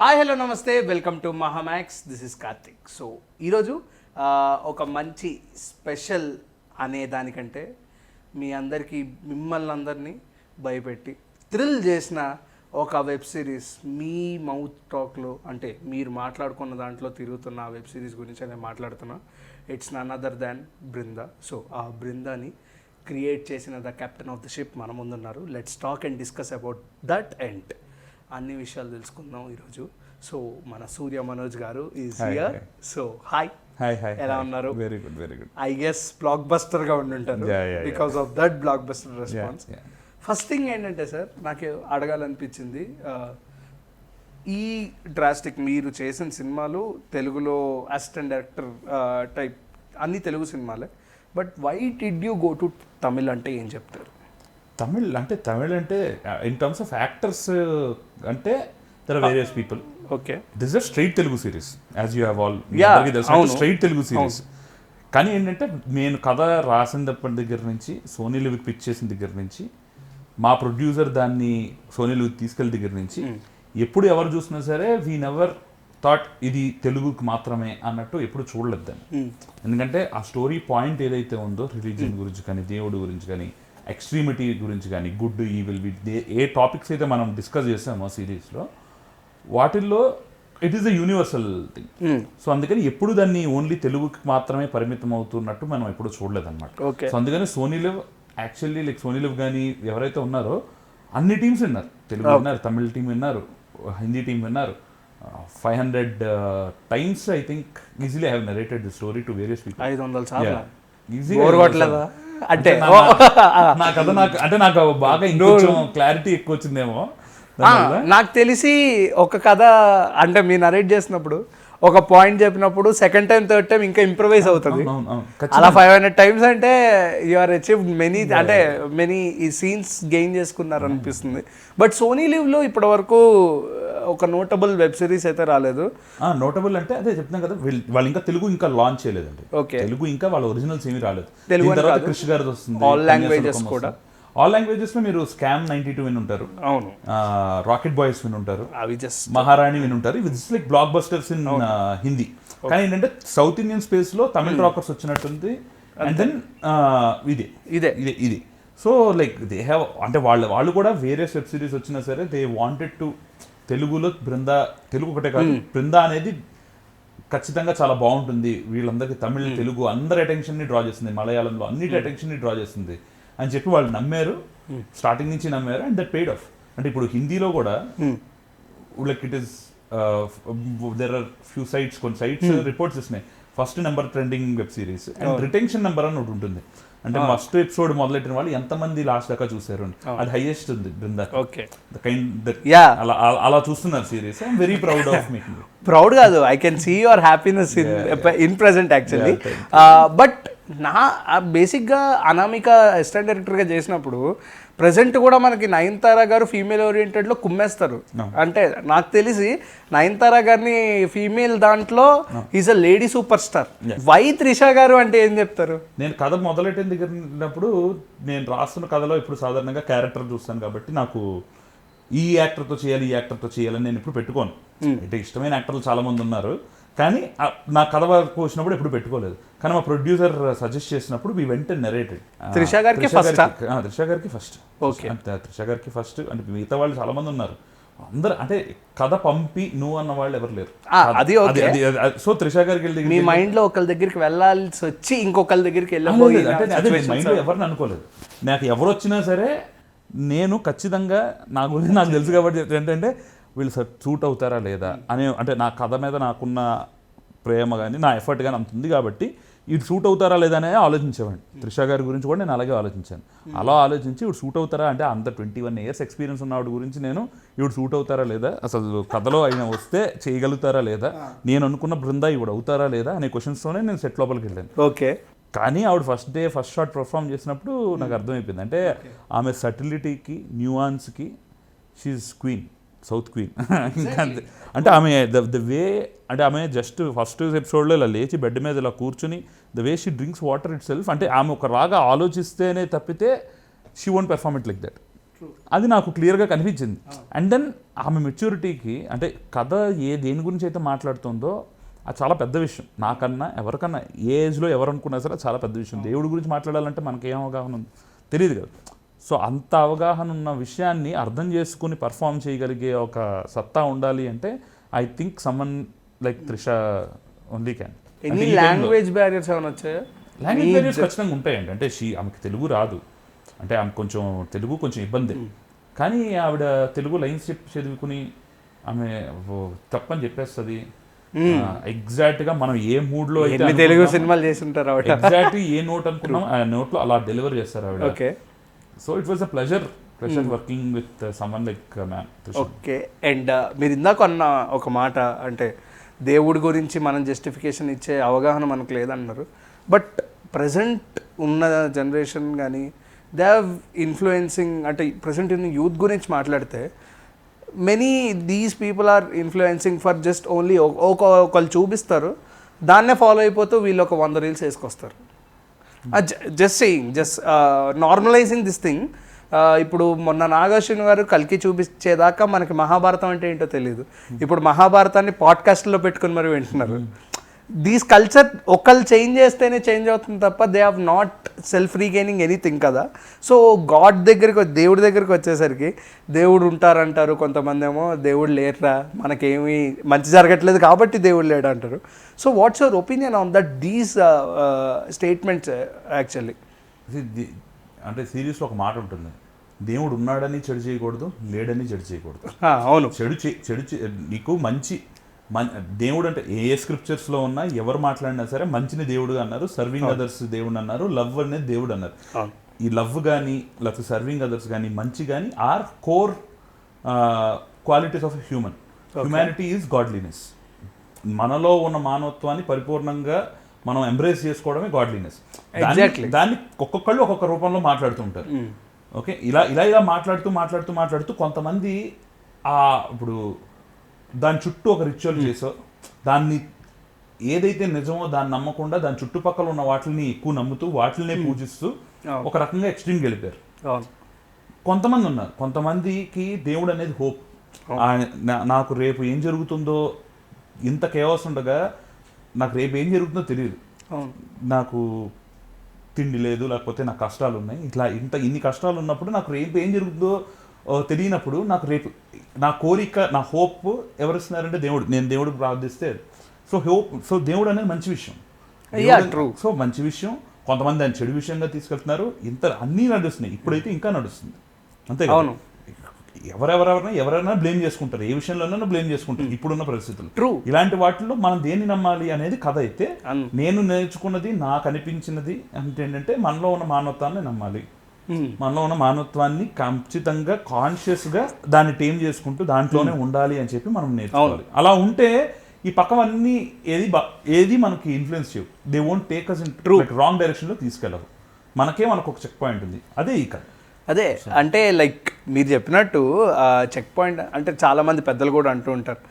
Hi hello నమస్తే welcome to Mahamax. This is Karthik. So ఈరోజు ఒక మంచి స్పెషల్ అనే దానికంటే మీ అందరికీ మిమ్మల్ని అందరినీ భయపెట్టి థ్రిల్ చేసిన ఒక వెబ్ సిరీస్ మీ మౌత్ టాక్లో, అంటే మీరు మాట్లాడుకున్న దాంట్లో తిరుగుతున్న ఆ వెబ్ సిరీస్ గురించి నేను మాట్లాడుతున్నా. It's none other than Brinda. So ఆ బృందాని క్రియేట్ చేసిన the captain of the ship మన ముందున్నారు. Let's talk and discuss about that and అన్ని విషయాలు తెలుసుకుందాం ఈరోజు. సో మన సూర్య మనోజ్ గారు ఈజ్ హియర్. సో హాయ్, ఎలా ఉన్నారు? Very good, very good. I guess blockbuster గా ఉండుంటారు because of that blockbuster response. First thing ఏంటంటే సార్, నాకు అడగాలనిపించింది, ఈ డ్రాస్టిక్ మీరు చేసిన సినిమాలు తెలుగులో అసిస్టెంట్ డైరెక్టర్ టైప్ అన్ని తెలుగు సినిమాలే, but why did you go to Tamil అంటే ఏం చెప్తారు? తమిళ్ అంటే ఇన్ టర్మ్స్ ఆఫ్ యాక్టర్స్ అంటే there are various people. Okay, this is straight Telugu series as you have all straight Telugu series. కానీ ఏంటంటే నేను కథ రాసినప్పటి దగ్గర నుంచి, సోనీ లివ్కి పిచ్ చేసిన దగ్గర నుంచి, మా ప్రొడ్యూసర్ దాన్ని సోనీ లివ్కి తీసుకెళ్ళిన దగ్గర నుంచి, ఎప్పుడు ఎవరు చూసినా సరే వీ నెవర్ థాట్ ఇది తెలుగుకి మాత్రమే అన్నట్టు ఎప్పుడు చూడలేదు దాన్ని. ఎందుకంటే ఆ స్టోరీ పాయింట్ ఏదైతే ఉందో, రిలీజియన్ గురించి కానీ, దేవుడి గురించి కానీ, ఎక్స్ట్రీమిటీ గురించి కానీ, గుడ్ ఈవిల్ ఏ టాపిక్స్ అయితే మనం డిస్కస్ చేస్తామో సిరీస్లో, వాటిల్లో it is a universal thing. So అందుకని ఎప్పుడు దాన్ని ఓన్లీ తెలుగుకి మాత్రమే పరిమితం అవుతున్నట్టు మనం ఎప్పుడు చూడలేదన్నమాట. సో అందుకని Sony LIV actually like Sony LIV కానీ ఎవరైతే ఉన్నారో అన్ని టీమ్స్ విన్నారు. తెలుగు విన్నారు, తమిళ టీం విన్నారు, హిందీ టీం విన్నారు. 500 times I think easily I have narrated the story to various people. 500 సార్లు ఈజీగా. అంటే నాకు బాగా ఇంకొంచెం క్లారిటీ ఎక్కువ వచ్చిందేమో. నాకు తెలిసి ఒక కథ అంటే మీరు నరేట్ చేసినప్పుడు ఒక పాయింట్ చెప్పినప్పుడు సెకండ్ టైం థర్డ్ టైం ఇంకా ఇంప్రవైజ్ అవుతుంది. అలా 500 times అంటే యు ఆర్ అచీవ్డ్ మెనీ, అంటే మెనీ ఈ సీన్స్ గెయిన్ చేసుకున్నారు అనిపిస్తుంది. బట్ సోనీ లివ్ లో ఇప్పటి వరకు ఒక నోటబుల్ వెబ్ సిరీస్ అయితే రాలేదు. నోటబుల్ అంటే అదే చెప్తున్నాం కదా, వాళ్ళు ఇంకా తెలుగు ఇంకా లాంచ్ చేయలేదండి. తెలుగు ఇంకా వాళ్ళ ఒరిజినల్స్ ఏమీ రాలేదు. తర్వాత కృషి గారు వస్తుంది. ఆల్ లాంగ్వేజెస్ కూడా, ఆల్ లాంగ్వేజెస్ లో మీరు స్కామ్ 92 విని ఉంటారు, అవును, రాకెట్ బాయ్స్ విని ఉంటారు, అవి జస్ట్ మహారాణి విని ఉంటారు. ఇవి just like black busters in Hindi. కానీ ఏంటంటే సౌత్ ఇండియన్ స్పేస్ లో తమిళ రాకర్స్ వచ్చినట్టుంది. అండ్ దెన్ ఇది సో లైక్ దే హ్యావ్, అంటే వాళ్ళు కూడా వేరియస్ వెబ్ సిరీస్ వచ్చినా సరే దే వాంటెడ్ టు తెలుగులో బృందా, తెలుగు ఒకటే కాదు, బృందా అనేది ఖచ్చితంగా చాలా బాగుంటుంది, వీళ్ళందరికీ తమిళ్ తెలుగు అందరి అటెన్షన్ని డ్రా చేస్తుంది, మలయాళంలో అన్నిటి అటెన్షన్ని డ్రా చేస్తుంది అని చెప్పి వాళ్ళు నమ్మారు, స్టార్టింగ్ నుంచి నమ్మారు. And that paid off. అంటే ఇప్పుడు హిందీలో కూడా like it is there are few sites, కొన్ని సైట్స్ రిపోర్ట్స్ ఇస్తున్నాయి, first number trending web series and retention number అని ఒకటి ఉంటుంది. అంటే ఫస్ట్ ఎపిసోడ్ మొదలెట్టిన వాళ్ళు ఎంతమంది లాస్ట్ దాకా చూసారు, అది హైయెస్ట్ ఉంది బృందా. అలా చూస్తున్నారు series. I'm very proud of making. Proud కాదు, I can see your happiness in present actually. But నా బేసిక్గా అనామిక అసిస్టెంట్ డైరెక్టర్గా చేసినప్పుడు ప్రజెంట్ కూడా మనకి నయనతార గారు ఫీమేల్ ఓరియంటెడ్లో కుమ్మేస్తారు. అంటే నాకు తెలిసి నయనతార గారిని ఫీమేల్ దాంట్లో is a lady super star. Why Trisha garu అంటే ఏం చెప్తారు? నేను కథ మొదలెట్టిన దగ్గరప్పుడు నేను రాస్తున్న కథలో ఇప్పుడు సాధారణంగా క్యారెక్టర్ చూస్తాను కాబట్టి నాకు ఈ యాక్టర్తో చేయాలి, ఈ యాక్టర్తో చేయాలని నేను ఇప్పుడు పెట్టుకోను. అంటే ఇష్టమైన యాక్టర్లు చాలా మంది ఉన్నారు, కానీ నా కథ వచ్చినప్పుడు ఎప్పుడు పెట్టుకోలేదు. కానీ మా ప్రొడ్యూసర్ సజెస్ట్ చేసినప్పుడు వి వెంట నెరేటెడ్ త్రిష గారికి ఫస్ట్. ఓకే, త్రిష గారికి ఫస్ట్. అంటే మిగతా వాళ్ళు చాలా మంది ఉన్నారు, అందరు అంటే కథ పంపి నువ్వు అన్న వాళ్ళు ఎవరు లేరు. అది సో త్రిష గారికి వెళ్ళి మీ మైండ్ లో ఒకరి దగ్గరికి వెళ్ళాల్సి వచ్చి ఇంకొకరి దగ్గరికి మైండ్ లో ఎవరిని అనుకోలేదు. నాకు ఎవరు వచ్చినా సరే నేను ఖచ్చితంగా నా గురించి నాకు తెలుసు కాబట్టి ఏంటంటే వీళ్ళు సూట్ అవుతారా లేదా అనే, అంటే నా కథ మీద నాకున్న ప్రేమ కానీ నా ఎఫర్ట్ కానీ అంత ఉంది కాబట్టి ఇటు సూట్ అవుతారా లేదా అనేది ఆలోచించేవాడిని. త్రిష గారి గురించి కూడా నేను అలాగే ఆలోచించాను. అలా ఆలోచించి ఇవి సూట్ అవుతారా, అంటే అంత 21 years ఎక్స్పీరియన్స్ ఉన్న వాడి గురించి నేను ఇవి సూట్ అవుతారా లేదా, అసలు కథలో అయినా వస్తే చేయగలుగుతారా లేదా, నేను అనుకున్న బృందా ఇవి అవుతారా లేదా అనే క్వశ్చన్స్తోనే నేను సెట్ లోపలికి వెళ్ళాను. ఓకే, కానీ ఆవిడ ఫస్ట్ షాట్ పర్ఫామ్ చేసినప్పుడు నాకు అర్థమైపోయింది, అంటే ఆమె సటిలిటీకి, న్యూయాన్స్కి షీఈస్ క్వీన్, సౌత్ క్వీన్. ఇంకా అంటే ఆమె ద వే, అంటే ఆమె జస్ట్ ఫస్ట్ ఎపిసోడ్లో ఇలా లేచి బెడ్ మీద ఇలా కూర్చుని the way she drinks water it self, అంటే ఆమె ఒక రాగా ఆలోచిస్తేనే తప్పితే she won't perform it like that. అది నాకు క్లియర్గా కనిపించింది. అండ్ దెన్ ఆమె మెచ్యూరిటీకి, అంటే కథ దేని గురించి అయితే మాట్లాడుతుందో అది చాలా పెద్ద విషయం. నాకన్నా ఎవరికన్నా ఏ ఏజ్లో ఎవరు అనుకున్నా సరే చాలా పెద్ద విషయం. దేవుడి గురించి మాట్లాడాలంటే మనకి ఏం అవగాహన ఉంది తెలియదు కదా. సో అంత అవగాహన ఉన్న విషయాన్ని అర్థం చేసుకుని పర్ఫామ్ చేయగలిగే ఒక సత్తా ఉండాలి అంటే I think someone like Trisha only can. Any language barriers ఏమైనా వచ్చాయా? లాంగ్వేజ్ బ్యారియర్స్ ఖచ్చితంగా ఉంటాయండి. అంటే ఆమెకి తెలుగు రాదు, అంటే ఆమె కొంచెం తెలుగు కొంచెం ఇబ్బంది, కానీ ఆవిడ తెలుగు లైన్స్ చదువుకుని ఆమె తప్పని చెప్పేస్తుంది. ఎగ్జాక్ట్ గా మనం ఏ మూడ్ లో అయితే తెలుగు సినిమాలు చేస్తుంటారు ఎగ్జాక్ట్ ఏ నోట్ అనుకున్నాం ఆ నోట్ లో అలా డెలివర్ చేస్తారు ఆవిడ. Okay, so it was a pleasure working with someone like ma'am. Okay, and మీరు ఇందాక అన్న ఒక మాట, అంటే దేవుడి గురించి మనం జస్టిఫికేషన్ ఇచ్చే అవగాహన మనకు లేదన్నారు. బట్ ప్రజెంట్ ఉన్న జనరేషన్ కానీ దే హ్యావ్ ఇన్ఫ్లుయెన్సింగ్, అంటే ప్రజెంట్ ఉన్న యూత్ గురించి మాట్లాడితే many these people are influencing for just only ఒకళ్ళు చూపిస్తారు, దాన్నే ఫాలో అయిపోతూ వీళ్ళు ఒక 100 రీల్స్ వేసుకొస్తారు. Just saying, just normalizing this thing. ఇప్పుడు మొన్న నాగార్జున గారు కల్కి చూపించేదాకా మనకి మహాభారతం అంటే ఏంటో తెలియదు. ఇప్పుడు మహాభారతాన్ని పాడ్కాస్ట్లో పెట్టుకుని మరి వింటున్నారు. దీస్ కల్చర్ ఒకళ్ళు చేంజ్ చేస్తేనే చేంజ్ అవుతుంది తప్ప they have not self regaining anything కదా. సో గాడ్ దగ్గరికి, దేవుడి దగ్గరికి వచ్చేసరికి దేవుడు ఉంటారంటారు, కొంతమంది ఏమో దేవుడు లేరురా, మనకేమీ మంచి జరగట్లేదు కాబట్టి దేవుడు లేడు అంటారు. So what's your opinion on that these statements actually? అంటే సిరీస్లో ఒక మాట ఉంటుంది, దేవుడు ఉన్నాడని చెడు చేయకూడదు, లేడని చెడు చేయకూడదు. అవును, చెడు నీకు మంచి దేవుడు అంటే ఏ స్క్రిప్చర్స్లో ఉన్నా ఎవరు మాట్లాడినా సరే మంచిని దేవుడు అన్నారు, సర్వింగ్ అదర్స్ దేవుడు అన్నారు, లవ్ అనేది దేవుడు అన్నారు. ఈ లవ్ కానీ లేకపోతే సర్వింగ్ అదర్స్ కానీ మంచి కానీ are core qualities of human. Humanity is godliness. మనలో ఉన్న మానవత్వాన్ని పరిపూర్ణంగా మనం ఎంబ్రేస్ చేసుకోవడమే గాడ్లీనెస్. దాన్ని ఒక్కొక్కళ్ళు ఒక్కొక్క రూపంలో మాట్లాడుతూ ఉంటారు. ఓకే, ఇలా మాట్లాడుతూ కొంతమంది ఇప్పుడు దాని చుట్టూ ఒక రిచువల్ చేసో, దాన్ని ఏదైతే నిజమో దాన్ని నమ్మకుండా దాని చుట్టుపక్కల ఉన్న వాటిని ఎక్కువ నమ్ముతూ వాటినే పూజిస్తూ ఒక రకంగా ఎక్స్ట్రీమ్కి వెళ్ళిపోయారు. కొంతమంది ఉన్నారు, కొంతమందికి దేవుడు అనేది హోప్. నాకు రేపు ఏం జరుగుతుందో, ఇంత కేవస్ ఉండగా నాకు రేపు ఏం జరుగుతుందో తెలియదు, నాకు తిండి లేదు, లేకపోతే నాకు కష్టాలు ఉన్నాయి, ఇన్ని కష్టాలు ఉన్నప్పుడు నాకు రేపు ఏం జరుగుతుందో తెలియనప్పుడు నాకు రేపు నా కోరిక, నా హోప్ ఎవరిస్తున్నారంటే దేవుడు. నేను దేవుడు ప్రార్థిస్తే సో దేవుడు అనేది మంచి విషయం. సో మంచి విషయం. కొంతమంది దాన్ని చెడు విషయంగా తీసుకెళ్తున్నారు. అన్నీ నడుస్తున్నాయి, ఇప్పుడైతే ఇంకా నడుస్తుంది. అంతే కదా, ఎవరైనా బ్లేమ్ చేసుకుంటారు, ఏ విషయంలోనైనా బ్లేమ్ చేసుకుంటారు ఇప్పుడున్న పరిస్థితులు. ఇలాంటి వాటిల్లో మనం దేన్ని నమ్మాలి అనేది కథ అయితే, నేను నేర్చుకున్నది, నాకు అనిపించినది ఏంటంటే మనలో ఉన్న మానవత్వాన్ని నమ్మాలి. మనలో ఉన్న మానవత్వాన్ని ఖచ్చితంగా కాన్షియస్గా దాన్ని టేమ్ చేసుకుంటూ దాంట్లోనే ఉండాలి అని చెప్పి మనం నేర్చుకోవాలి. అలా ఉంటే ఈ పక్కవన్నీ ఏది మనకి ఇన్ఫ్లుయెన్స్ చేయవు. They won't take us in wrong డైరెక్షన్లో తీసుకెళ్ళవు. మనకు ఒక చెక్ పాయింట్ ఉంది, అదే ఈ కథ. అదే అంటే లైక్ మీరు చెప్పినట్టు చెక్ పాయింట్ అంటే చాలామంది పెద్దలు కూడా అంటూ ఉంటారు,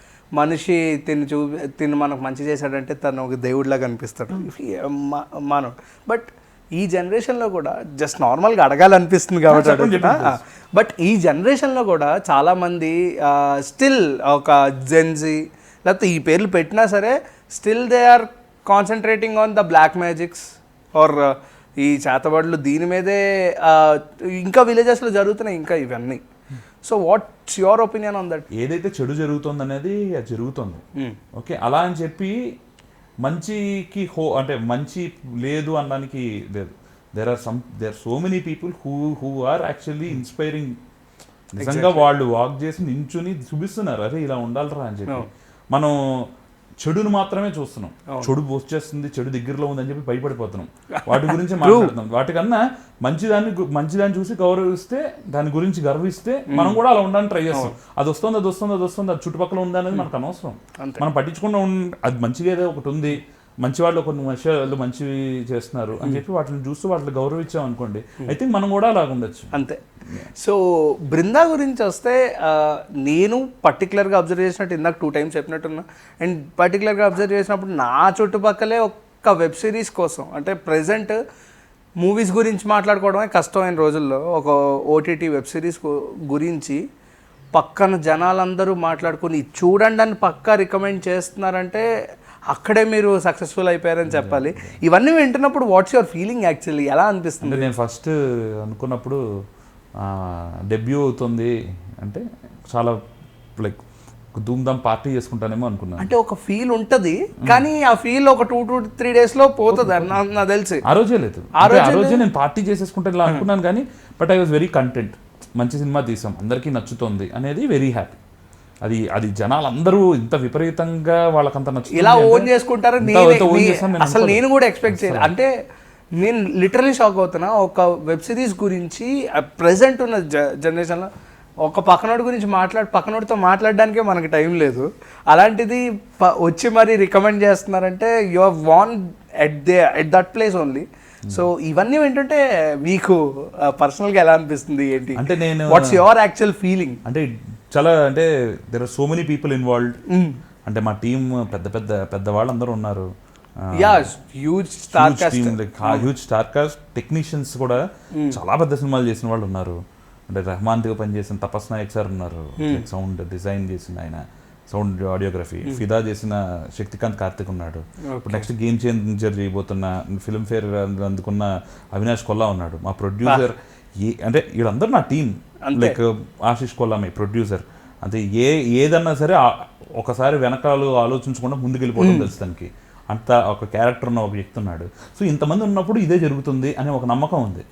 మనిషి తిని మనకు మంచి చేశాడంటే తను ఒక దేవుడిలాగా అనిపిస్తాడు మానవుడు. బట్ ఈ జనరేషన్లో కూడా జస్ట్ నార్మల్గా అడగాలనిపిస్తుంది కాబట్టి, బట్ ఈ జనరేషన్లో కూడా చాలామంది స్టిల్ ఒక జెన్జీ లేకపోతే ఈ పేర్లు పెట్టినా సరే still they are concentrating on the black magics or ఈ చేతబడులు, దీని మీదే ఇంకా విలేజెస్లో జరుగుతున్నాయి ఇంకా ఇవన్నీ. So what's your opinion on that? ఏదైతే చెడు జరుగుతుంది అనేది అది జరుగుతుంది. ఓకే, అలా అని చెప్పి మంచికి అంటే మంచి లేదు అనడానికి లేదు. There are so many people who are actually inspiring. నిజంగా వాళ్ళు వాక్ చేసి నించుని చూపిస్తున్నారు, అరే ఇలా ఉండాలిరా అని చెప్పి. మనం చెడును మాత్రమే చూస్తున్నాం, చెడు వచ్చేస్తుంది, చెడు దగ్గరలో ఉందని చెప్పి భయపడిపోతున్నాం, వాటి గురించి మాట్లాడుతున్నాం. వాటికన్నా మంచిదాన్ని చూసి గౌరవిస్తే, దాని గురించి గర్విస్తే మనం కూడా అలా ఉండడానికి ట్రై చేస్తాం. అది వస్తుంది, అది చుట్టుపక్కల ఉందా అనేది మనకు అనవసరం. మనం పట్టించుకున్న అది మంచిగా ఏదో ఒకటి ఉంది, మంచి వాళ్ళు కొన్ని విషయాలు మంచివి చేస్తున్నారు అని చెప్పి వాటిని చూస్తూ వాటిని గౌరవించాం అనుకోండి, ఐ థింక్ మనం కూడా అలాగ ఉండొచ్చు. అంతే. సో బృందా గురించి వస్తే నేను పర్టికులర్గా అబ్జర్వ్ చేసినట్టు ఇందాక 2 times చెప్పినట్టున్నా, అండ్ పర్టికులర్గా అబ్జర్వ్ చేసినప్పుడు నా చుట్టుపక్కలే ఒక వెబ్ సిరీస్ కోసం, అంటే ప్రజెంట్ మూవీస్ గురించి మాట్లాడుకోవడమే కష్టమైన రోజుల్లో ఒక ఓటీటీ వెబ్ సిరీస్ గురించి పక్కన జనాలందరూ మాట్లాడుకుని చూడండి అని పక్కా రికమెండ్ చేస్తున్నారంటే అక్కడే మీరు సక్సెస్ఫుల్ అయిపోయారని చెప్పాలి. ఇవన్నీ వింటున్నప్పుడు వాట్స్ యువర్ ఫీలింగ్ యాక్చువల్లీ, ఎలా అనిపిస్తుంది? నేను ఫస్ట్ అనుకున్నప్పుడు డెబ్యూ అవుతుంది అంటే చాలా లైక్ ధూమ్ధామ్ పార్టీ చేసుకుంటానేమో అనుకున్నాను. అంటే ఒక ఫీల్ ఉంటుంది కానీ ఆ ఫీల్ ఒక 2 to 3 days లో పోతుంది నాకు తెలిసి. ఆ రోజే లేదు, ఆ రోజే నేను పార్టీ చేసేసుకుంటే ఇలా అనుకున్నాను కానీ but I was very content. మంచి సినిమా తీసాం, అందరికీ నచ్చుతుంది అనేది వెరీ హ్యాపీ. అది జనాలందరూ ఇంత విపరీతంగా వాళ్ళకంత నచ్చుతుంది ఇలా ఓన్ చేసుకుంటారు అసలు నేను కూడా ఎక్స్పెక్ట్ చేయలేదు. అంటే నేను లిటరలీ షాక్ అవుతున్నా. ఒక వెబ్ సిరీస్ గురించి ప్రెసెంట్ ఉన్న జనరేషన్లో ఒక పక్కనోడి గురించి పక్కనోడితో మాట్లాడడానికే మనకి టైం లేదు. అలాంటిది వచ్చి మరీ రికమెండ్ చేస్తున్నారంటే you are one at that place only. So ఇవన్నీ ఏంటంటే మీకు పర్సనల్గా ఎలా అనిపిస్తుంది ఏంటి? అంటే నేను వాట్స్ యువర్ యాక్చువల్ ఫీలింగ్? అంటే చాలా అంటే there are so many people involved. అంటే మా టీం పెద్ద వాళ్ళందరూ ఉన్నారు. హ్యూజ్ స్టార్ కాస్ట్ టెక్నీషియన్స్ కూడా చాలా పెద్ద సినిమాలు చేసిన వాళ్ళు ఉన్నారు. అంటే రెహమాన్గా పనిచేసిన తపస్ నాయక్ సార్ ఉన్నారు, సౌండ్ డిజైన్ చేసిన ఆయన, సౌండ్ ఆడియోగ్రఫీ. ఫిదా చేసిన శక్తికాంత్ కార్తిక్ ఉన్నాడు. ఇప్పుడు నెక్స్ట్ గేమ్ చేంజర్ చేయబోతున్న ఫిల్మ్ఫేర్ అందుకున్న అవినాష్ కొల్లా ఉన్నాడు. మా ప్రొడ్యూసర్ అంటే వీళ్ళందరూ నా team. Like Ashish Kolla my producer. అంటే ఏదన్నా సరే ఒకసారి వెనకాల ఆలోచించకుండా ముందుకెళ్ళిపోవడం తెలుసు తనకి. అంత ఒక క్యారెక్టర్ ఉన్న ఒక వ్యక్తి ఉన్నాడు. సో ఇంతమంది ఉన్నప్పుడు ఇదే జరుగుతుంది అనే ఒక నమ్మకం ఉంది.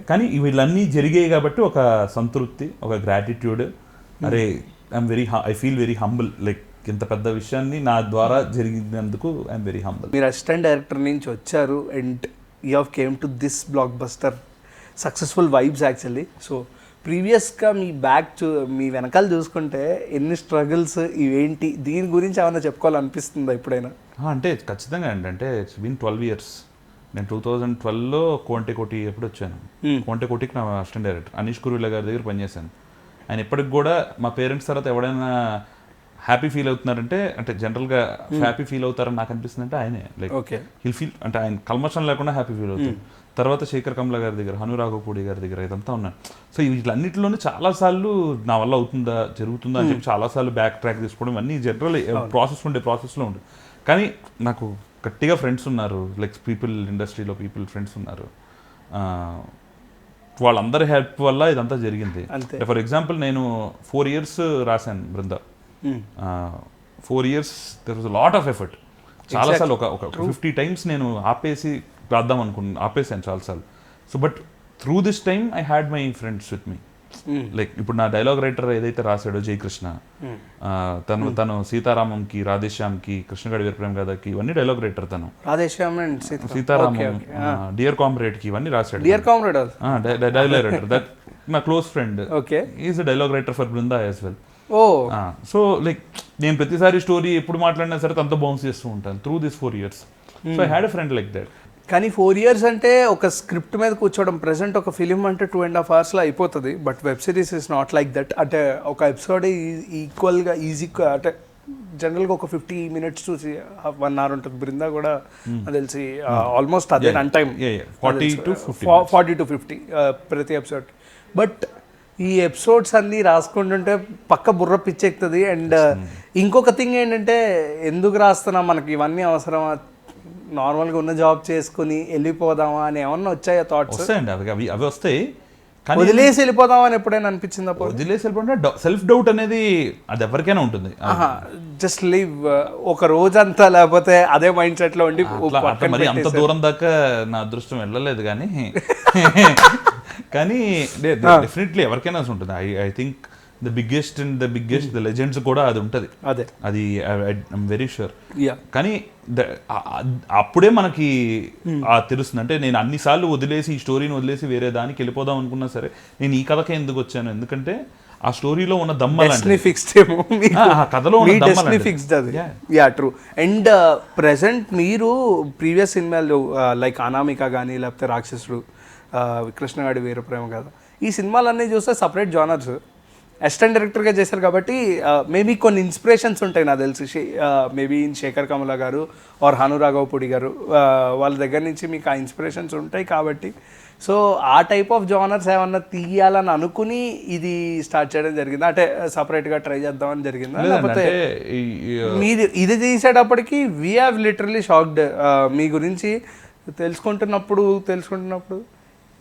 కానీ వీళ్ళన్నీ జరిగాయి కాబట్టి ఒక సంతృప్తి, ఒక గ్రాటిట్యూడ్. అరే I feel very humble. Like ఇంత పెద్ద విషయాన్ని నా ద్వారా జరిగినందుకు ఐఎమ్ వెరీ హంబుల్. మీరు అసిస్టెంట్ డైరెక్టర్ నుంచి వచ్చారు and you have came to this block buster successful vibes actually. So ప్రీవియస్గా మీ వెనకాల చూసుకుంటే ఎన్ని స్ట్రగుల్స్ ఇవేంటి, దీని గురించి ఏమైనా చెప్పుకోవాలనిపిస్తుందా ఎప్పుడైనా? అంటే ఖచ్చితంగా అండి. అంటే ఇట్స్ బీన్ 12 years. నేను 2012లో కోంటెకోటి ఎప్పుడు వచ్చాను. కోంటెకోటికి నా అసిస్టెంట్ డైరెక్టర్ అనీష్ కురువిల గారి దగ్గర పనిచేశాను. ఆయన ఇప్పటికి కూడా మా పేరెంట్స్ తర్వాత ఎవడైనా హ్యాపీ ఫీల్ అవుతున్నారంటే, అంటే జనరల్గా హ్యాపీ ఫీల్ అవుతారని నాకు అనిపిస్తుంది అంటే ఆయనే. లైక్ హిల్ ఫీల్ అంటే ఆయన కల్మషం లేకుండా హ్యాపీ ఫీల్ అవుతారు. తర్వాత శేఖర్ కమ్ల గారి దగ్గర, హనురాఘపూడి గారి దగ్గర ఇదంతా ఉన్నాను. సో వీటిలన్నింటిలోనూ చాలాసార్లు నా వల్ల అవుతుందా జరుగుతుందా అని చెప్పి చాలాసార్లు బ్యాక్ ట్రాక్ తీసుకోవడం ఇవన్నీ జనరల్ ప్రాసెస్లో ఉండే. కానీ నాకు గట్టిగా ఫ్రెండ్స్ ఉన్నారు. లైక్ ఇండస్ట్రీలో ఫ్రెండ్స్ ఉన్నారు. వాళ్ళందరి హెల్ప్ వల్ల ఇదంతా జరిగింది. ఫర్ ఎగ్జాంపుల్ నేను 4 years రాశాను బృంద. 4 years there was lot of effort. చాలాసార్లు ఒక 50 times నేను రాద్దాం ఆపేసాను చాలాసార్లు. So but through this time I had my friends with me. Like ఇప్పుడు నా డైలాగ్ రైటర్ ఏదైతే రాశాడో జయకృష్ణ, తను సీతారామంకి, రాధేశ్యామ్కి, కృష్ణగడి వీరప్రేమ్ గాథకి ఇవన్నీ డైలాగ్ రైటర్. తను సీతారామం, డియర్ కామ్రేడ్కి ఇవన్నీ రాశాడు. డైలాగ్ రైటర్ దట్ నా close friend. Is a dialogue writer for Brinda as well. So like నేను ప్రతిసారి స్టోరీ ఎప్పుడు మాట్లాడినా సరే తనతో బౌన్స్ చేస్తూ ఉంటాను through this 4 years. So I had a friend like that. కానీ 4 years అంటే ఒక స్క్రిప్ట్ మీద కూర్చోవడం, ప్రెసెంట్ ఒక ఫిలిం అంటే 2.5 hours అయిపోతుంది. But web series is not like that. అంటే ఒక ఎపిసోడ్ ఈక్వల్గా అంటే జనరల్గా ఒక 50 minutes చూసి 1 hour ఉంటుంది. బృందా కూడా తెలిసి ఆల్మోస్ట్ అదే రన్ టైం 40 to 50 ప్రతి ఎపిసోడ్. బట్ ఈ ఎపిసోడ్స్ అన్నీ రాసుకుంటుంటే పక్క బుర్ర పిచ్చెక్కుతుంది. అండ్ ఇంకొక థింగ్ ఏంటంటే, ఎందుకు రాస్తున్నా, మనకి ఇవన్నీ అవసరమా, నార్మల్గా ఉన్న జాబ్ చేసుకుని వెళ్ళిపోదామా అని ఏమన్నా వచ్చాయా థాట్స్? వస్తాయండి, అవి వస్తాయి. కానీ వదిలేసి వెళ్ళిపోదామని ఎప్పుడైనా అనిపించిందా? వదిలేసి వెళ్ళిపోతే సెల్ఫ్ డౌట్ అనేది అది ఎవరికైనా ఉంటుంది. జస్ట్ లీవ్ ఒక రోజంతా, లేకపోతే అదే మైండ్ సెట్ లో ఉండి. మరి అంత దూరం దాకా నా అదృష్టం వెళ్ళలేదు కానీ కానీ డెఫినెట్లీ ఎవరికైనా ఉంటుంది. I think the biggest the legends కూడా అది ఉంటుంది. అది ఐఎమ్ వెరీ షూర్. కానీ అప్పుడే మనకి తెలుస్తుంది. అంటే నేను అన్నిసార్లు వదిలేసి ఈ స్టోరీని వదిలేసి వేరే దానికి వెళ్ళిపోదాం అనుకున్నా సరే నేను ఈ కథకే ఎందుకు వచ్చాను, ఎందుకంటే ఆ స్టోరీలో ఉన్న కథలో ట్రూ. అండ్ ప్రెసెంట్ మీరు ప్రీవియస్ సినిమాలు లైక్ అనామిక కానీ, లేకపోతే రాక్షసుడు, కృష్ణగాడి వీరప్రేమ గాథ, ఈ సినిమాలన్నీ చూస్తే సపరేట్ జానర్స్. అసిస్టెంట్ డైరెక్టర్గా చేశారు కాబట్టి మేబీ కొన్ని ఇన్స్పిరేషన్స్ ఉంటాయి నాకు తెలిసి మేబీ శేఖర్ కమల గారు ఆర్ హను రాఘవపూడి గారు వాళ్ళ దగ్గర నుంచి మీకు ఆ ఇన్స్పిరేషన్స్ ఉంటాయి కాబట్టి సో ఆ టైప్ ఆఫ్ జానర్స్ ఏమన్నా తీయాలని అనుకుని ఇది స్టార్ట్ చేయడం జరిగిందా, అంటే సపరేట్గా ట్రై చేద్దామని జరిగిందా, లేకపోతే మీది ఇది తీసేటప్పటికి వీ హ్యావ్ లిటరలీ షాక్డ్ మీ గురించి తెలుసుకుంటున్నప్పుడు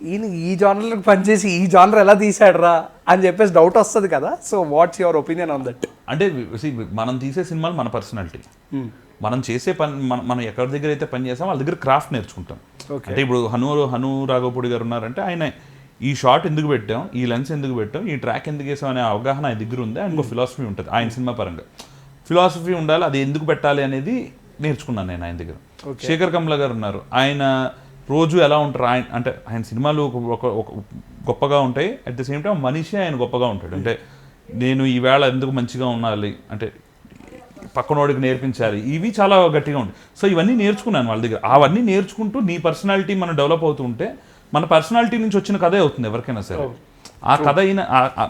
ఈయన ఈ జానర్లకు పనిచేసి ఈ జానర్ ఎలా తీసాడరా అని చెప్పేసి డౌట్ వస్తుంది కదా. So what's your opinion on that? అంటే మనం తీసే సినిమాలు మన పర్సనాలిటీ, మనం చేసే పని మనం ఎక్కడి దగ్గర అయితే పని చేస్తాం వాళ్ళ దగ్గర క్రాఫ్ట్ నేర్చుకుంటాం. అంటే ఇప్పుడు హను రాఘవపూడి గారు ఉన్నారంటే ఆయన ఈ షాట్ ఎందుకు పెట్టాం, ఈ లెన్స్ ఎందుకు పెట్టాం, ఈ ట్రాక్ ఎందుకు వేసాం అనే అవగాహన ఆయన దగ్గర ఉంది. ఆయనకు ఫిలాసఫీ ఉంటుంది, ఆయన సినిమా పరంగా ఫిలాసఫీ ఉండాలి, అది ఎందుకు పెట్టాలి అనేది నేర్చుకున్నాను నేను ఆయన దగ్గర. శేఖర్ కమల గారు ఉన్నారు, ఆయన రోజు ఎలా ఉంటారు, ఆయన సినిమాలు ఒక గొప్పగా ఉంటాయి, అట్ ద సేమ్ టైం మనిషి ఆయన గొప్పగా ఉంటాడు. అంటే నేను ఈవేళ ఎందుకు మంచిగా ఉండాలి, అంటే పక్కనోడికి నేర్పించాలి, ఇవి చాలా గట్టిగా ఉంటాయి. సో ఇవన్నీ నేర్చుకున్నాను వాళ్ళ దగ్గర. అవన్నీ నేర్చుకుంటూ నీ పర్సనాలిటీ మనం డెవలప్ అవుతూ ఉంటే మన పర్సనాలిటీ నుంచి వచ్చిన కథే అవుతుంది ఎవరికైనా సరే. ఆ కథ అయిన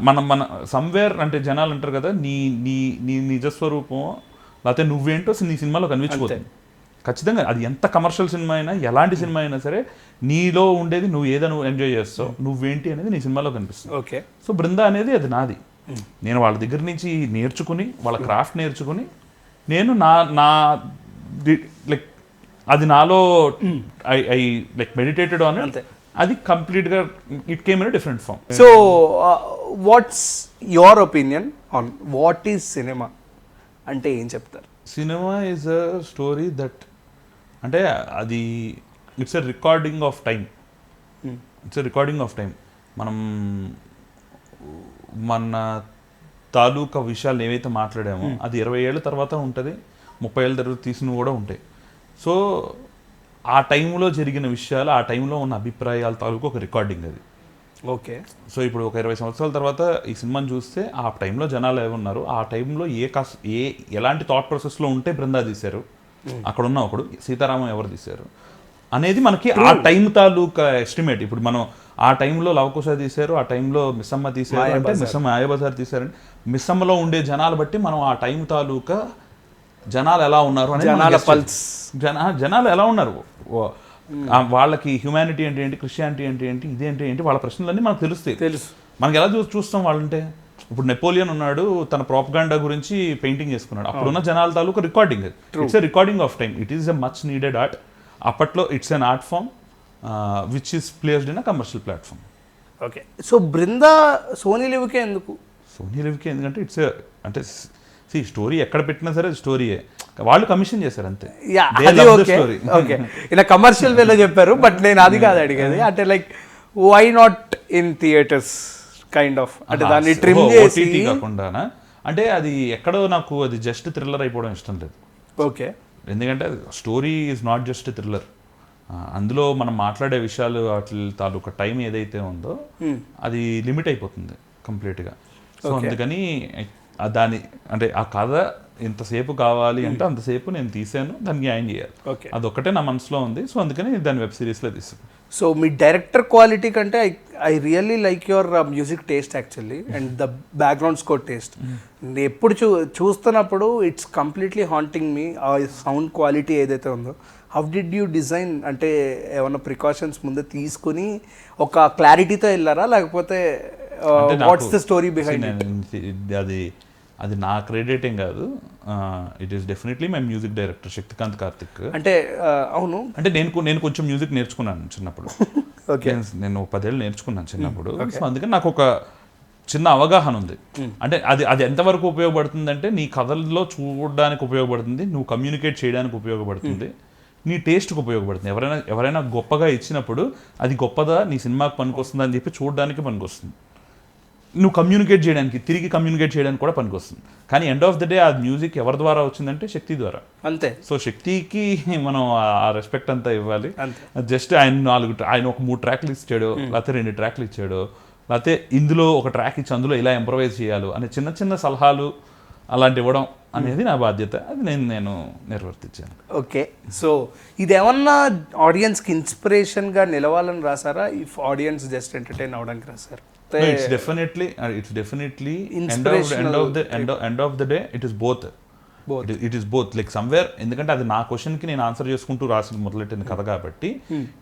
మన సమ్వేర్ అంటే జనాలు అంటారు కదా, నీ నిజస్వరూపం లేకపోతే నువ్వేంటో నీ సినిమాలో కనిపించిపోతుంది ఖచ్చితంగా. అది ఎంత కమర్షియల్ సినిమా అయినా ఎలాంటి సినిమా అయినా సరే నీలో ఉండేది నువ్వు ఏదో ఎంజాయ్ చేస్తావు, నువ్వేంటి అనేది నీ సినిమాలో కనిపిస్తుంది. ఓకే. సో బృందా అనేది అది నాది. నేను వాళ్ళ దగ్గర నుంచి నేర్చుకుని వాళ్ళ క్రాఫ్ట్ నేర్చుకుని నేను నా లైక్ అది నాలో I like meditated on it. అది కంప్లీట్గా it came in different form. So what's your opinion on what is cinema అంటే ఏం చెప్తారు? Cinema is a story that, అంటే అది it's a recording of time. It's a recording of time. మనం మన తాలూకా విషయాలు ఏవైతే మాట్లాడామో అది 20 ఏళ్ళ తర్వాత ఉంటుంది, 30 ఏళ్ళ తర్వాత తీసినవి కూడా ఉంటాయి. సో ఆ టైంలో జరిగిన విషయాలు, ఆ టైంలో ఉన్న అభిప్రాయాల తాలూకా ఒక రికార్డింగ్ అది. ఓకే. సో ఇప్పుడు ఒక 20 సంవత్సరాల తర్వాత ఈ సినిమాని చూస్తే ఆ టైంలో జనాలు ఏమన్నారు, ఆ టైంలో ఎలాంటి థాట్ ప్రాసెస్లో ఉంటే బృందా తీశారు, అక్కడ ఉన్న ఒకడు సీతారామం ఎవరు తీశారు అనేది మనకి ఆ టైం తాలూకా ఎస్టిమేట్. ఇప్పుడు మనం ఆ టైంలో లవకుశ తీశారు, ఆ టైంలో మిస్సమ్మ తీశారు అంటే మిస్సమ్మ మాయాబజార్ తీశారంటే మిస్సమ్మలో ఉండే జనాలు బట్టి మనం ఆ టైం తాలూకా జనాలు ఎలా ఉన్నారు అనేది జనాలు ఎలా ఉన్నారు, వాళ్ళకి హ్యుమానిటీ అంటే ఏంటి, క్రిస్టియానిటీ అంటే ఏంటి, ఇదేంటి ఏంటి, వాళ్ళ ప్రశ్నలన్నీ మనకు తెలుస్తాయి. మనకి ఎలా చూస్తాం వాళ్ళంటే, ఇప్పుడు నెపోలియన్ ఉన్నాడు, తన ప్రాపగాండా గురించి పెయింటింగ్ చేసుకున్నాడు, అప్పుడున్న జనాల తాలూకా recording. It's a recording of time. It is a much needed art. అప్పట్లో it's an art form which is placed in a commercial platform. Okay. So Brinda Sony లివ్కే ఎందుకు? సోనీ లివ్కే ఎందుకంటే ఇట్స్ అంటే స్టోరీ ఎక్కడ పెట్టినా సరే స్టోరీయే, వాళ్ళు కమిషన్ చేశారు అంతే. ఓకే, ఇలా కమర్షియల్ వేలో చెప్పారు, బట్ నేను అది కాదు అడిగేది. అంటే like why not in theatres kind of, అంటే దాన్ని ట్రిమ్ చేసి కాకుండా, అంటే అది ఎక్కడో నాకు అది జస్ట్ థ్రిల్లర్ అయిపోవడం ఇష్టం లేదు. ఓకే. ఎందుకంటే story is not just thriller. అందులో మనం మాట్లాడే విషయాలు వాటి తాలూకా టైం ఏదైతే ఉందో అది లిమిట్ అయిపోతుంది కంప్లీట్గా. సో అందుకని దాని అంటే ఆ కథ ఎంతసేపు కావాలి అంటే అంతసేపు నేను తీసాను, దానికి న్యాయం చేయాలి, అదొక్కటే నా మనసులో ఉంది. సో అందుకని దాన్ని వెబ్ సిరీస్లో తీసాను. సో మీ డైరెక్టర్ క్వాలిటీ కంటే I really like your music taste actually and the background score taste. ఎప్పుడు చూస్తున్నప్పుడు ఇట్స్ కంప్లీట్లీ హాంటింగ్ మీ. ఆ సౌండ్ క్వాలిటీ ఏదైతే ఉందో, హౌ డిడ్ యూ డిజైన్? అంటే ఏమన్నా ప్రికాషన్స్ ముందే తీసుకుని ఒక క్లారిటీతో వెళ్ళారా, లేకపోతే వాట్స్ ద స్టోరీ బిహైండ్? అది నా క్రెడిట్ ఏం కాదు, it is definitely my music director Shaktikant Karthik. అంటే అవును, అంటే నేను కొంచెం మ్యూజిక్ నేర్చుకున్నాను చిన్నప్పుడు. నేను 10 ఏళ్ళు నేర్చుకున్నాను చిన్నప్పుడు. సో అందుకని నాకు ఒక చిన్న అవగాహన ఉంది. అంటే అది ఎంతవరకు ఉపయోగపడుతుంది అంటే నీ కథల్లో చూడడానికి ఉపయోగపడుతుంది, నువ్వు కమ్యూనికేట్ చేయడానికి ఉపయోగపడుతుంది, నీ టేస్ట్కి ఉపయోగపడుతుంది. ఎవరైనా గొప్పగా ఇచ్చినప్పుడు అది గొప్పదా, నీ సినిమాకి పనికొస్తుందా అని చెప్పి చూడడానికి పనికొస్తుంది, నువ్వు కమ్యూనికేట్ చేయడానికి, తిరిగి కమ్యూనికేట్ చేయడానికి కూడా పనికొస్తుంది. కానీ ఎండ్ ఆఫ్ ద డే ఆ మ్యూజిక్ ఎవరి ద్వారా వచ్చిందంటే శక్తి ద్వారా, అంతే. సో శక్తికి మనం ఆ రెస్పెక్ట్ అంతా ఇవ్వాలి. జస్ట్ ఆయన ఒక 3 ట్రాక్లు ఇచ్చాడు, లేకపోతే 2 ట్రాక్లు ఇచ్చాడు, లేకపోతే ఇందులో ఒక ట్రాక్ ఇచ్చి అందులో ఇలా ఇంప్రవైజ్ చేయాలి అనే చిన్న చిన్న సలహాలు అలాంటి ఇవ్వడం అనేది నా బాధ్యత. అది నేను నిర్వర్తించాను. ఓకే. సో ఇదేమన్నా ఆడియన్స్కి ఇన్స్పిరేషన్గా నిలవాలని రాసారా, ఇఫ్ ఆడియన్స్ జస్ట్ ఎంటర్టైన్ అవ్వడానికి రాసారు? లేకపోతే it's definitely Inspirational end of the day it is both it is both like somewhere. ఎందుకంటే అది నా క్వశ్చన్కి నేను ఆన్సర్ చేసుకుంటూ రాసింది మొదలెట్టింది కథ కాబట్టి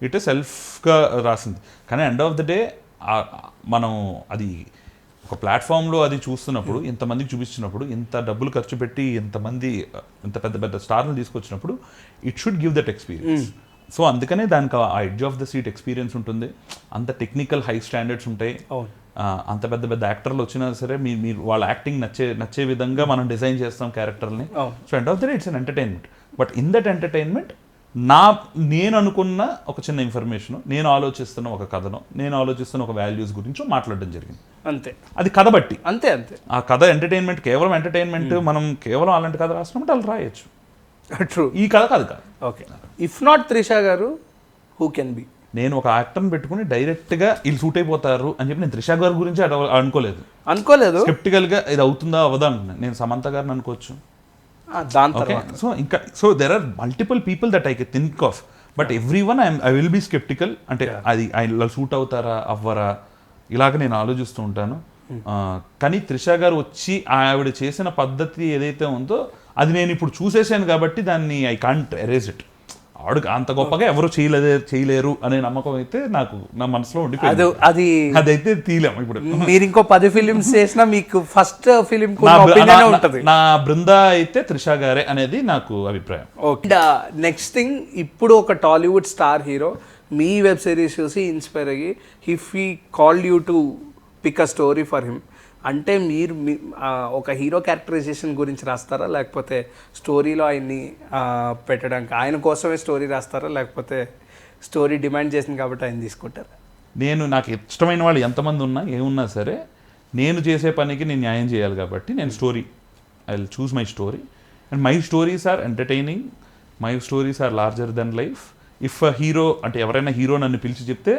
ఇట్ సెల్ఫ్గా రాసింది. కానీ ఎండ్ ఆఫ్ ద డే మనం అది ఒక ప్లాట్ఫామ్లో అది చూస్తున్నప్పుడు ఇంతమందికి చూపించినప్పుడు ఇంత డబ్బులు ఖర్చు పెట్టి ఇంత పెద్ద పెద్ద స్టార్లు తీసుకొచ్చినప్పుడు it should give that experience. So అందుకనే దానికి ఆ edge of the seat experience ఉంటుంది, అంత టెక్నికల్ హై స్టాండర్డ్స్ ఉంటాయి, అంత పెద్ద పెద్ద యాక్టర్లు వచ్చినా సరే మీరు వాళ్ళ యాక్టింగ్ నచ్చే విధంగా మనం డిజైన్ చేస్తాం క్యారెక్టర్ని. So end of the day it's an entertainment. But in that entertainment నేను అనుకున్న ఒక చిన్న ఇన్ఫర్మేషన్, నేను ఆలోచిస్తున్న ఒక కథను, నేను ఆలోచిస్తున్న ఒక వాల్యూస్ గురించి మాట్లాడడం జరిగింది. అంతే, అది కథ బట్టి అంతే అంతే. ఆ కథ ఎంటర్టైన్మెంట్, కేవలం ఎంటర్టైన్మెంట్ మనం కేవలం అలాంటి కథ రాసినప్పుడు అలా రాయొచ్చు. ట్రూ. ఈ కథ కాదు కాదు. ఓకే, ఇఫ్ నాట్ త్రిష గారు హూ కెన్ బి? నేను ఒక యాక్టర్ని పెట్టుకుని డైరెక్ట్గా వీళ్ళు సూట్ అయిపోతారు అని చెప్పి నేను త్రిష గారి గురించి అనుకోలేదు. స్కెప్టికల్గా ఇది అవుతుందా అవ్వదా అనుకున్నాను. నేను సమంత గారిని అనుకోవచ్చు. దాని తర్వాత so there are multiple people that I can think of, but every one I will be sceptical. అంటే అది ఆయన సూట్ అవుతారా అవ్వరా ఇలాగ నేను ఆలోచిస్తూ ఉంటాను. కానీ త్రిష గారు వచ్చి ఆవిడ చేసిన పద్ధతి ఏదైతే ఉందో అది నేను ఇప్పుడు చూసేసాను కాబట్టి దాన్ని ఐ కాంట్ ఎరేజ్ ఇట్. ఆవిడ అంత గొప్పగా ఎవరు చేయలేరు అనే నమ్మకం అయితే నాకు నా మనసులో ఉండిపోయింది. అదైతే తీలేము. ఇప్పుడు మీరు ఇంకో 10 ఫిలిమ్స్ చేసినా మీకు ఫస్ట్ ఫిలిం నా బృందా అయితే త్రిష గారే అనేది నాకు అభిప్రాయం. నెక్స్ట్ థింగ్, ఇప్పుడు ఒక టాలీవుడ్ స్టార్ హీరో మీ వెబ్ సిరీస్ చూసి ఇన్స్పైర్ అయ్యి if he called you to pick a story for him అంటే మీరు ఒక హీరో క్యారెక్టరైజేషన్ గురించి రాస్తారా, లేకపోతే స్టోరీలో ఆయన్ని పెట్టడానికి ఆయన కోసమే స్టోరీ రాస్తారా, లేకపోతే స్టోరీ డిమాండ్ చేసింది కాబట్టి ఆయన తీసుకుంటారా? నాకు ఇష్టమైన వాళ్ళు ఎంతమంది ఉన్నా ఏమున్నా సరే నేను చేసే పనికి నేను న్యాయం చేయాలి కాబట్టి నేను I will choose my story and my stories are entertaining, my stories are larger than life. If hero అంటే ఎవరైనా హీరో నన్ను పిలిచి చెప్తే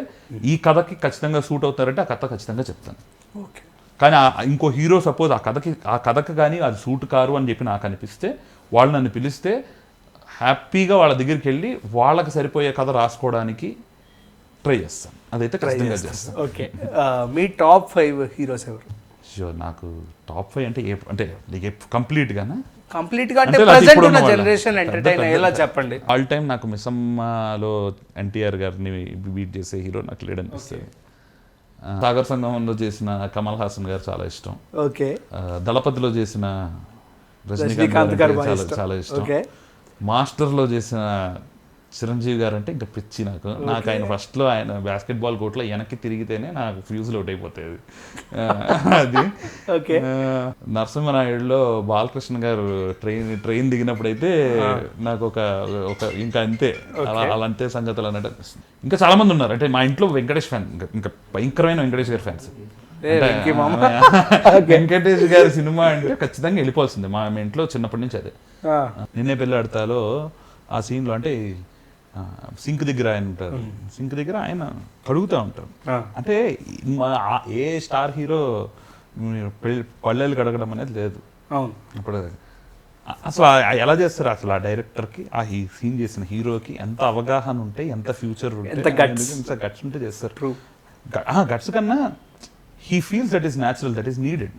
ఈ కథకి ఖచ్చితంగా సూట్ అవుతారంటే ఆ కథ ఖచ్చితంగా చెప్తాను. ఓకే. కానీ ఇంకో హీరో సపోజ్ ఆ కథకి కానీ అది సూట్ కారు అని చెప్పి నాకు అనిపిస్తే వాళ్ళు నన్ను పిలిస్తే హ్యాపీగా వాళ్ళ దగ్గరికి వెళ్ళి వాళ్ళకి సరిపోయే కథ రాసుకోవడానికి ట్రై చేస్తాను. అదైతే ఖచ్చితంగా చేస్తాను. ఓకే, మీ టాప్ 5 హీరోస్ ఎవరు? నాకు టాప్ 5 అంటే కంప్లీట్గానా? కంప్లీట్గా అంటే ప్రెజెంట్ ఉన్న జనరేషన్ ఎంటర్టైన్ అయ్యేలా చెప్పండి. ఆల్ టైమ్ నాకు మిస్సమ్మలో ఎన్టీఆర్ గారిని బీట్ చేసే హీరో నాకు లేడనిపిస్తుంది. సాగర్ సంగమంలో చేసిన కమల్ హాసన్ గారు చాలా ఇష్టం. ఓకే. దళపతిలో చేసిన రజనీకాంత్ గారు చాలా ఇష్టం. మాస్టర్లో చేసిన చిరంజీవి గారు అంటే ఇంకా పిచ్చి నాకు. ఆయన ఫస్ట్లో ఆయన బాస్కెట్బాల్ కోర్ట్లో వెనక్కి తిరిగితేనే నాకు ఫ్యూజులు అవుట్ అయిపోతాయి. అది నరసింహనాయుడులో బాలకృష్ణ గారు ట్రైన్ దిగినప్పుడు అయితే నాకు ఒక ఇంకా అంతే అలాంటి సంగతులు అన్నట్టు అనిపిస్తుంది. ఇంకా చాలా మంది ఉన్నారు. అంటే మా ఇంట్లో వెంకటేష్ ఫ్యాన్, ఇంకా భయంకరమైన వెంకటేష్ గారి ఫ్యాన్స్. వెంకటేష్ గారి సినిమా అంటే ఖచ్చితంగా వెళ్ళిపోవాల్సిందే మా ఇంట్లో చిన్నప్పటి నుంచి. అదే నిన్నే పెళ్ళాడతాలో ఆ సీన్లో అంటే సింక్ దగ్గర ఆయన ఉంటారు, సింక్ దగ్గర ఆయన కడుగుతూ ఉంటారు. అంటే ఏ స్టార్ హీరో పళ్ళేలు కడగడం అనేది లేదు. ఇప్పుడు అసలు ఎలా చేస్తారు అసలు ఆ డైరెక్టర్కి ఆ సీన్ చేసిన హీరోకి ఎంత అవగాహన ఉంటే, ఎంత ఫ్యూచర్ ఉంటే, ఎంత గట్స్ ఉంటే చేస్తారు. గట్స్ కన్నా he feels that is natural, that is needed.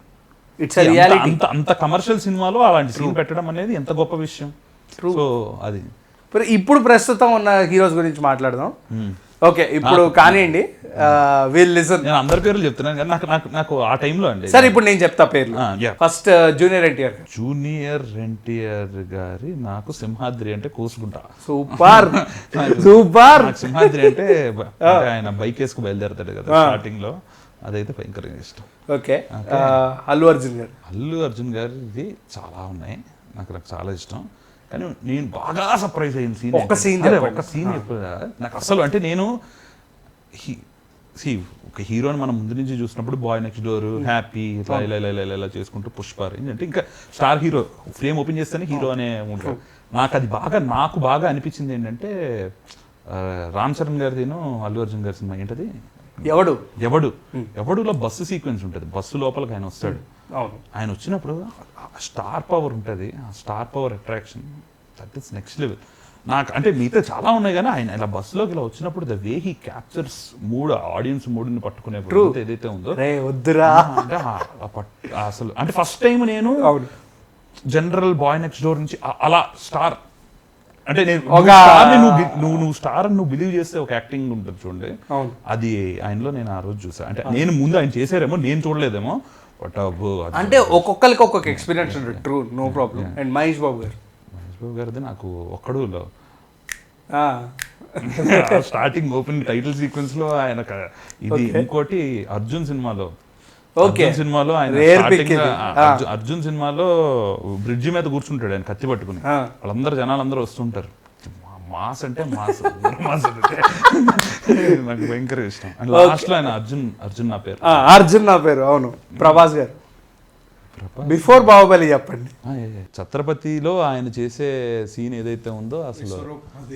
అంత కమర్షియల్ సినిమాలో అలాంటి సీన్ పెట్టడం అనేది ఎంత గొప్ప విషయం. సో అది ఇప్పుడు ప్రస్తుతం ఉన్న హీరోస్ గురించి మాట్లాడదాం. ఓకే, ఇప్పుడు కానివ్వండి, వీల్ లిసన్. నేను అందరి పేర్లు చెప్తున్నాను కానీ నాకు ఆ టైంలో అండి. సరే ఇప్పుడు నేను చెప్తా పేర్లు. ఫస్ట్ జూనియర్ ఎన్టీఆర్ గారి నాకు సింహాద్రి అంటే కోసుకుంటా. Super super. సింహాద్రి అంటే ఆయన బైక్ వేసుకు బయలుదేరతాడు కదా స్టార్టింగ్ లో, అదైతే భయంకరంగా ఇష్టం. ఓకే. అల్లు అర్జున్ గారిది చాలా ఉన్నాయి, నాకు చాలా ఇష్టం. కానీ నేను బాగా సర్ప్రైజ్ అయిన సీన్ ఒక సీన్ నాకు అసలు. అంటే నేను ఒక హీరోని మనం ముందు నుంచి చూసినప్పుడు బాయ్ నెక్స్ట్ డోర్, హ్యాపీ, ఇలా చేసుకుంటూ పుష్ప రేంజ్ అంటే ఇంకా స్టార్ హీరో ఫ్రేమ్ ఓపెన్ చేస్తేనే హీరో అనే ఉంటారు. నాకు బాగా అనిపించింది ఏంటంటే రామ్ చరణ్ గారిదిను అల్లు అర్జున్ గారి సినిమా ఏంటది ఎవడులో బస్సు సీక్వెన్స్ ఉంటుంది. బస్సు లోపలికి ఆయన వస్తాడు. ఆయన వచ్చినప్పుడు స్టార్ పవర్ ఉంటుంది, ఆ star power attraction that is next level. నాకు అంటే మిగతా చాలా ఉన్నాయి కానీ ఆయన ఇలా బస్సులోకి ఇలా వచ్చినప్పుడు the way he captures audience మూడ్ని పట్టుకునే ఏదైతే ఉందో వద్దురా అంటే అసలు అంటే ఫస్ట్ టైం నేను జనరల్ బాయ్ నెక్స్ట్ డోర్ నుంచి అలా స్టార్ అంటే నేను నువ్వు స్టార్ అని నువ్వు బిలీవ్ చేస్తే ఒక యాక్టింగ్ ఉంటుంది చూడండి, అది ఆయనలో నేను ఆ రోజు చూసా. అంటే నేను ముందు ఆయన చేశారేమో నేను చూడలేదేమో, బట్ అంటే ఒక్కొక్కరికి ఒక్కొక్క ఎక్స్పీరియన్స్ ఉంటుంది. True, no problem. And Mahesh Babu గారిది నాకు ఒక్కడు స్టార్టింగ్ ఓపెన్ టైటిల్ సీక్వెన్స్ లో ఆయన ఇది, ఇంకోటి అర్జున్ సినిమాలో అర్జున్ సినిమాలో బ్రిడ్జి మీద కూర్చుంటాడు ఆయన కత్తి పట్టుకుని, వాళ్ళందరూ జనాలందరూ వస్తుంటారు. మాస్ అంటే మాస్ నాకు భయంకర ఇష్టం. అండ్ లాస్ట్ లో ఆయన అర్జున్ నా పేరు అవును, ప్రభాస్ గారు బిఫోర్ బాహుబలి చెప్పండి. ఛత్రపతిలో ఆయన చేసే సీన్ ఏదైతే ఉందో అసలు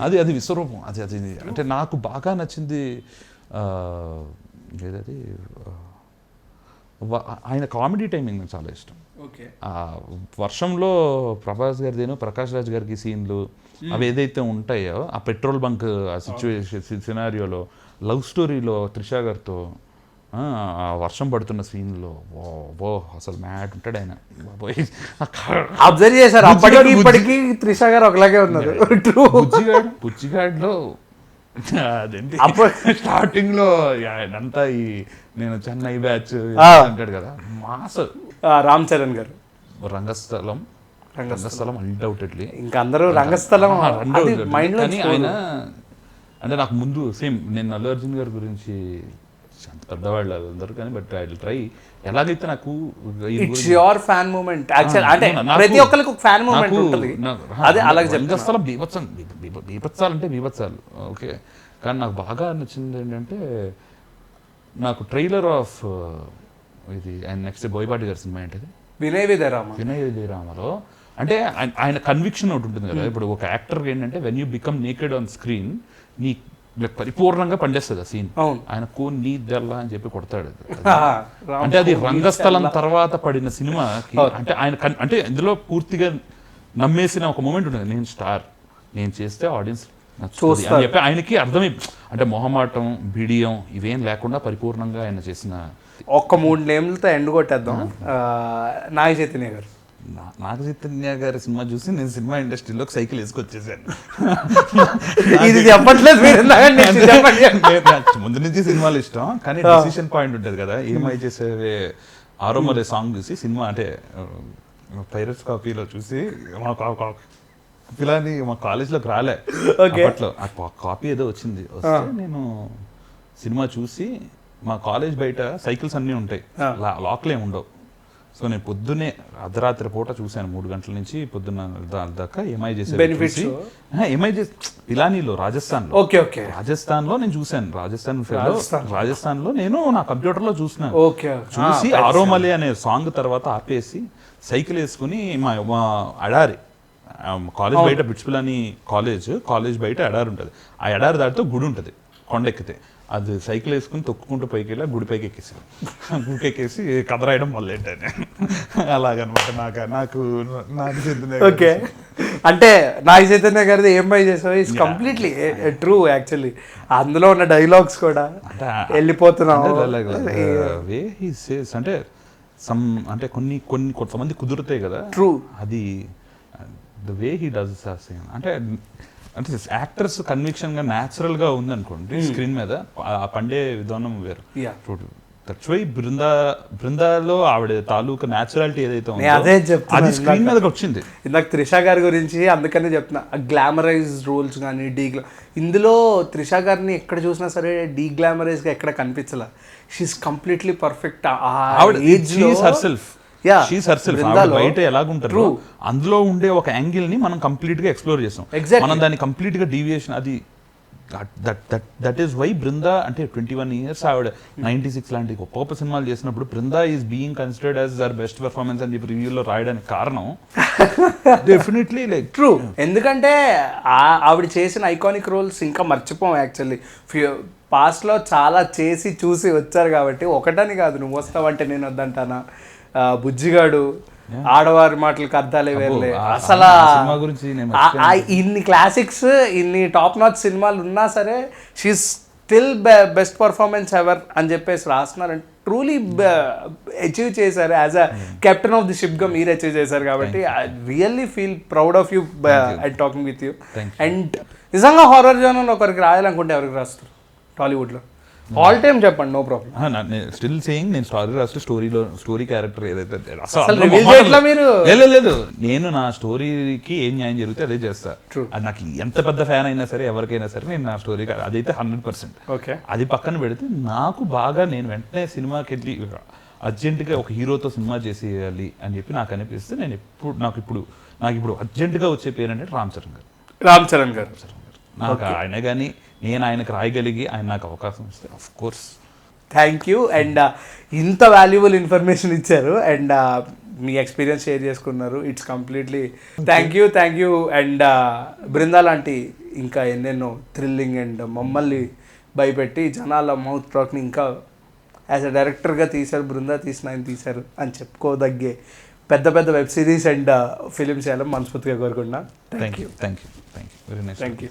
అది విశ్వరూపం. అది అంటే నాకు బాగా నచ్చింది ఏదది, ఆయన కామెడీ టైమింగ్ నాకు చాలా ఇష్టం. వర్షంలో ప్రభాస్ గారిదేనో ప్రకాష్ రాజ్ గారికి సీన్లు అవి ఏదైతే ఉంటాయో, ఆ పెట్రోల్ బంక్ ఆ సిచ్యువేషన్ సినారియోలో, లవ్ స్టోరీలో త్రిషా గారితో ఆ వర్షం పడుతున్న సీన్లో ఓ అసలు మ్యాడ్ ఉంటాడు ఆయన. అబ్జర్వ్ చేశారు అప్పటికి ఇప్పటికి త్రిషా గారు ఒకలాగే ఉన్నారు. పుచ్చిగాడ్లో అదేంటి స్టార్టింగ్ లో అంతా ఈ నేను చెన్నై బ్యాచ్ అంటాడు కదా, మాస్. రామ్ చరణ్ గారు రంగస్థలం అన్డౌటెడ్లీ ఇంకా అందరూ రంగస్థలం కానీ ఆయన అంటే నాకు ముందు సేమ్ నేను అల్లు అర్జున్ గారి గురించి అంత పెద్దవాళ్ళు అందరూ కానీ, బట్ ఐ విల్ ట్రై. ఎలాగైతే నాకు it's your fan moment actual, అంటే ప్రతి ఒక్కరికి ఒక ఫ్యాన్ మూమెంట్ ఉంటుంది. అదే అలాగే రంగస్థలం బీభత్సాలంటే బీభత్సాలు ఓకే. కానీ నాకు బాగా నచ్చింది ఏంటంటే, నాకు ట్రైలర్ ఆఫ్ ఇది ఆయన నెక్స్ట్ బోయపాటి గారి సినిమా ఏంటిది, వినయ విధేరామలో అంటే ఆయన కన్విక్షన్ ఒకటి ఉంటుంది కదా. ఇప్పుడు ఒక యాక్టర్కి ఏంటంటే when you become naked on screen నీ పరిపూర్ణంగా పండేస్తుంది ఆ సీన్. ఆయన నీ దెల్లా అని చెప్పి కొడతాడు. అంటే అది రంగస్థలం తర్వాత పడిన సినిమాకి అంటే ఆయన అంటే ఇందులో పూర్తిగా నమ్మేసిన ఒక మూమెంట్ ఉంటుంది, నేను స్టార్, నేను చేస్తే ఆడియన్స్ నచ్చుతుంది అని చెప్పి ఆయనకి అర్థమై, అంటే మొహమాటం బిడియం ఇవేం లేకుండా పరిపూర్ణంగా ఆయన చేసిన. ఒక్క 3 నేమ్లతో ఎండ్ కొట్టేద్దాం. నాగ చైతన్య గారు. నాగ చైతన్య గారి సినిమా చూసి నేను సినిమా ఇండస్ట్రీలోకి సైకిల్ వేసుకొచ్చేసాను. ఇది చెప్పట్లేదు ముందు నుంచి సినిమాలు ఇష్టం, కానీ డెసిషన్ పాయింట్ ఉంటుంది కదా, ఏమై చేసేవే ఆరోమలే సాంగ్ చూసి సినిమా అంటే పైరట్స్ కాపీలో చూసి పిల్లని మా కాలేజ్లోకి రాలే అప్పట్లో, ఆ కాపీ ఏదో వచ్చింది, వస్తే నేను సినిమా చూసి మా కాలేజ్ బయట సైకిల్స్ అన్నీ ఉంటాయి, లాక్లే ఉండవు. సో నేను పొద్దున్నే అర్ధరాత్రి పూట చూశాను, 3 గంటల నుంచి పొద్దున్న దాకా ఎంఐ చేసే ఎంఐ చేసి పిలానీలో రాజస్థాన్లో నేను చూశాను. రాజస్థాన్లో నేను నా కంప్యూటర్లో చూసి ఆరోమలే అనే సాంగ్ తర్వాత ఆపేసి సైకిల్ వేసుకుని మా అడారి కాలేజ్ బయట బిట్స్పిలాని కాలేజ్ బయట ఎడారి ఉంటుంది, ఆ ఎడారి దాటితో గుడి ఉంటుంది కొండెక్కితే, అది సైకిల్ వేసుకుని తొక్కుకుంటూ పైకి వెళ్ళి గుడి పైకి ఎక్కేసాను. గుడికి ఎక్కేసి కథ రాయడం మొదలెట్టాను. అలాగనమాట నాకు ఓకే. అంటే నాగ చైతన్య గారిది ఏం బై చేసావు ఇస్ కంప్లీట్లీ ట్రూ. యాక్చువల్లీ అందులో ఉన్న డైలాగ్స్ కూడా వెళ్ళిపోతున్నాం అంటే అంటే కొంతమంది కుదురుతాయి కదా. ట్రూ. అది ద వే హీ డస్ అంటే యాక్టర్స్ కన్విక్షన్ గా న్యాచురల్ గా ఉందనుకోండి స్క్రీన్ మీద, ఆ పండే విధానం వేరు. దట్స్ వై బృందాలో ఆవిడ తాలూకా న్యాచురాలిటీ ఏదైతే ఉందో అది స్క్రీన్ మీద వచ్చింది. ఇందాక త్రిషా గారి గురించి అందుకనే చెప్తున్నా, గ్లామరైజ్ రోల్స్ కానీ ఇందులో త్రిషా గారిని ఎక్కడ చూసినా సరే డీగ్లామరైజ్ గా ఎక్కడ కనిపించలే. She is completely perfect. బయట ఎలాగుంటారు అందులో ఉండే ఒక యాంగిల్ ని మనం కంప్లీట్ గా ఎక్స్ప్లోర్ చేస్తాం, మనం దాన్ని కంప్లీట్ గా డీవియేషన్. అది దట్ ఈస్ వై బృందా అంటే 21 years ఆవిడ 96 లాంటి గొప్ప గొప్ప సినిమాలు చేసినప్పుడు Brinda is being considered as their best performance అని చెప్పి రివ్యూలో రాయడానికి కారణం డెఫినెట్లీ లైక్ ట్రూ. ఎందుకంటే ఆవిడ చేసిన ఐకానిక్ రోల్స్ ఇంకా మర్చిపోం. యాక్చువల్లీ పాస్ట్లో చాలా చేసి చూసి వచ్చారు కాబట్టి, ఒకటని కాదు, నువ్వు వస్తావంటే నేను వద్దంటానా, బుజ్జిగాడు, ఆడవారి మాటలకు అర్థాలే వేర్లే. ఆ అసలు సినిమా గురించి నేను ఇన్ని క్లాసిక్స్, ఇన్ని టాప్ నాచ్ సినిమాలు ఉన్నా సరే she still best performance ever అని చెప్పేసి రాస్తున్నారంటే ట్రూలీ అచీవ్ చేశారు. As a captain of the ship గా మీరు అచీవ్ చేశారు కాబట్టి I really feel proud of you and talking with you. And నిజంగా హారర్ జోనర్ ఒకరికి రాయాలనుకుంటే ఎవరికి రాస్తారు టాలీవుడ్లో? ఆల్ టైమ్ చెప్పండి, నో ప్రాబ్లం. స్టిల్ సేయింగ్ నేను స్టోరీ రాస్తే స్టోరీ క్యారెక్టర్ ఏదైతే అసలు reveal చేయట్లా మీరు? లేదు, నేను నా స్టోరీకి ఏం న్యాయం జరిగితే అదే చేస్తా. అది నాకు ఎంత పెద్ద ఫ్యాన్ అయినా సరే, ఎవరికైనా సరే, నేను నా స్టోరీ అదైతే 100%. ఓకే, అది పక్కన పెడితే నాకు బాగా నేను వెంటనే సినిమాకి వెళ్ళి అర్జెంటుగా ఒక హీరోతో సినిమా చేసేయాలి అని చెప్పి నాకు అనిపిస్తే నేను నాకు ఇప్పుడు అర్జెంటుగా వచ్చే పేరు అంటే రామ్ చరణ్ గారు. నాకు ఆయన కానీ నేను ఆయనకు రాయగలిగి ఆయన నాకు అవకాశం ఇస్తే of course. Thank you. And ఇంత వాల్యుబుల్ ఇన్ఫర్మేషన్ ఇచ్చారు అండ్ మీ ఎక్స్పీరియన్స్ షేర్ చేసుకున్నారు. It's completely thank you. And Brinda లాంటి ఇంకా ఎన్నెన్నో థ్రిల్లింగ్ అండ్ మమ్మల్ని భయపెట్టి జనాల మౌత్ టాక్ని ఇంకా యాజ్ అ డైరెక్టర్గా తీశారు, బృందా తీసిన ఆయన తీశారు అని చెప్పుకోదగ్గే పెద్ద వెబ్ సిరీస్ అండ్ ఫిలిమ్స్ చేయాలని మనస్ఫూర్తిగా కోరుకుంటున్నా. Thank you. Very nice. Thank you.